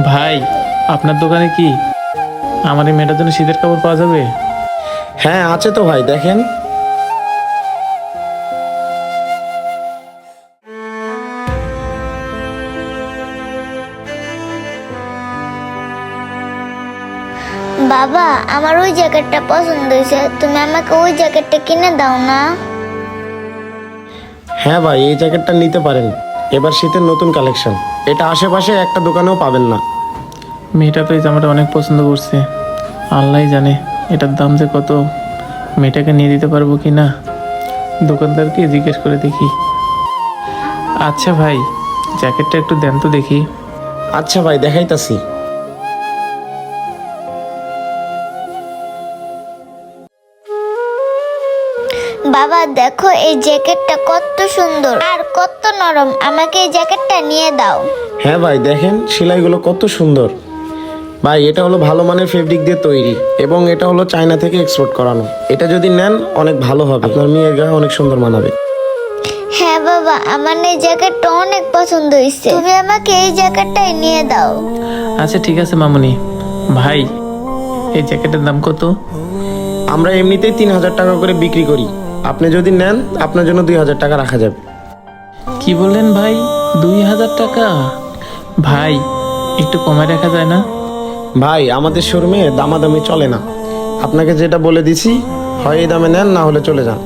ভাই, আপনার দোকানে কি আমার এই মেয়েটার জন্য শীতের কাপড় পাওয়া যাবে? হ্যাঁ আছে তো ভাই, দেখেন। বাবা, আমার ওই জ্যাকেটটা পছন্দ হয়েছে, তুমি আমাকে ওই জ্যাকেটটা কিনে দাও না। হ্যাঁ ভাই, এই জ্যাকেটটা নিতে পারেন। এবার শীতের নতুন কালেকশন, এটা আশেপাশে একটা দোকানেও পাবেন না। মেয়েটা তো এই জামাটা অনেক পছন্দ করছে। আল্লাহই জানে এটার দাম যে কত। মেয়েটাকে নিয়ে দিতে পারবো কি না, দোকানদারকে জিজ্ঞেস করে দেখি। আচ্ছা ভাই, জ্যাকেটটা একটু দেন তো দেখি। আচ্ছা ভাই, দেখাইতাছি। বাবা দেখো, এই জ্যাকেটটা কত সুন্দর আর কত নরম, আমাকে এই জ্যাকেটটা নিয়ে দাও। হ্যাঁ ভাই, দেখেন সেলাইগুলো কত সুন্দর। ভাই, এটা হলো ভালো মানের ফেব্রিক দিয়ে তৈরি এবং এটা হলো চায়না থেকে এক্সপোর্ট করানো। এটা যদি নেন অনেক ভালো হবে, আপনার মেয়ের গায়ে অনেক সুন্দর মানাবে। হ্যাঁ বাবা, আমার এই জ্যাকেটটা অনেক পছন্দ হয়েছে, তুমি আমাকে এই জ্যাকেটটাই নিয়ে দাও। আচ্ছা ঠিক আছে মামুনি। ভাই, এই জ্যাকেটের দাম কত? আমরা এমনিতেই 3,000 টাকা করে বিক্রি করি, আপনি যদি নেন আপনার জন্য 2,000 টাকা রাখা যাবে। কি বললেন ভাই, 2,000 টাকা? ভাই, একটু কমায় রাখা যায় না? ভাই, আমাদের শোরুমে দামাদামি চলে না, আপনাকে যেটা বলে দিছি হয় এই দামে নেন, না হলে চলে যান।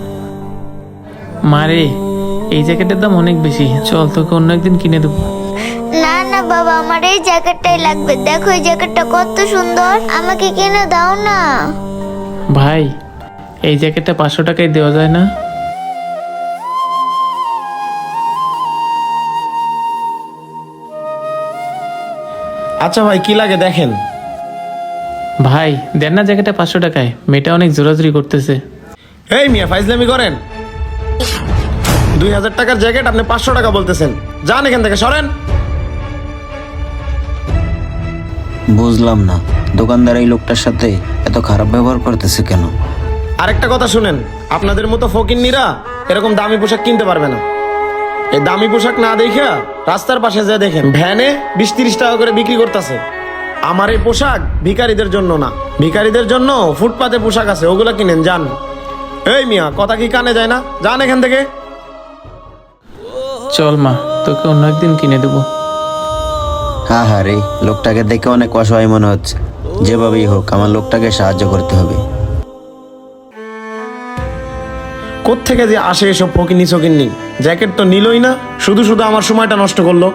মারে, এই জ্যাকেটের দাম অনেক বেশি, চল তোকে অন্য একদিন কিনে দেবো। না না বাবা, আমার এই জ্যাকেটটাই লাগবে, দেখো এই জ্যাকেটটা কত সুন্দর, আমাকে কিনে দাও না। ভাই, এই জ্যাকেটটা 500 টাকায় দেওয়া যায় না? আচ্ছা ভাই, কি লাগে দেখেন। ভাই দেন না জ্যাকেটটা 500 টাকায়, মেয়েটা অনেক জোরাজুরি করতেছে। এই মিয়া, ফাইজলামি করেন? 2,000 টাকার জ্যাকেট আপনি 500 টাকা বলতেছেন? যান এখান থেকে, সরেন। বুঝলাম না দোকানদার এই লোকটার সাথে এত খারাপ ব্যবহার করতেছে কেন। আরেকটা কথা শুনেন, আপনাদের মতো ফকিন্নিরা এরকম দামি পোশাক কিনতে পারবে না। এই দামি পোশাক না দেখা রাস্তার পাশে যে দেখেন ভ্যানে 20-30 টাকা করে বিক্রি করতেছে। আমার এই পোশাক ভিখারিদের জন্য না, ভিখারিদের জন্য ফুটপাতে পোশাক আছে, ওগুলা কিনেন, যান। এই মিয়া, কথা কি কানে যায় না? যান এখান থেকে। চল মা, তোকে অন্য একদিন কিনে দেবো। হ্যাঁ হ্যাঁ রে, লোকটাকে দেখে অনেক অসহায় মনে হচ্ছে। যেভাবেই হোক আমার লোকটাকে সাহায্য করতে হবে। কোত্থেকে যে আসে এসব ফকিন্নি সকিন্নি, জ্যাকেট তো নিলই না, শুধু শুধু আমার সময়টা নষ্ট করলো।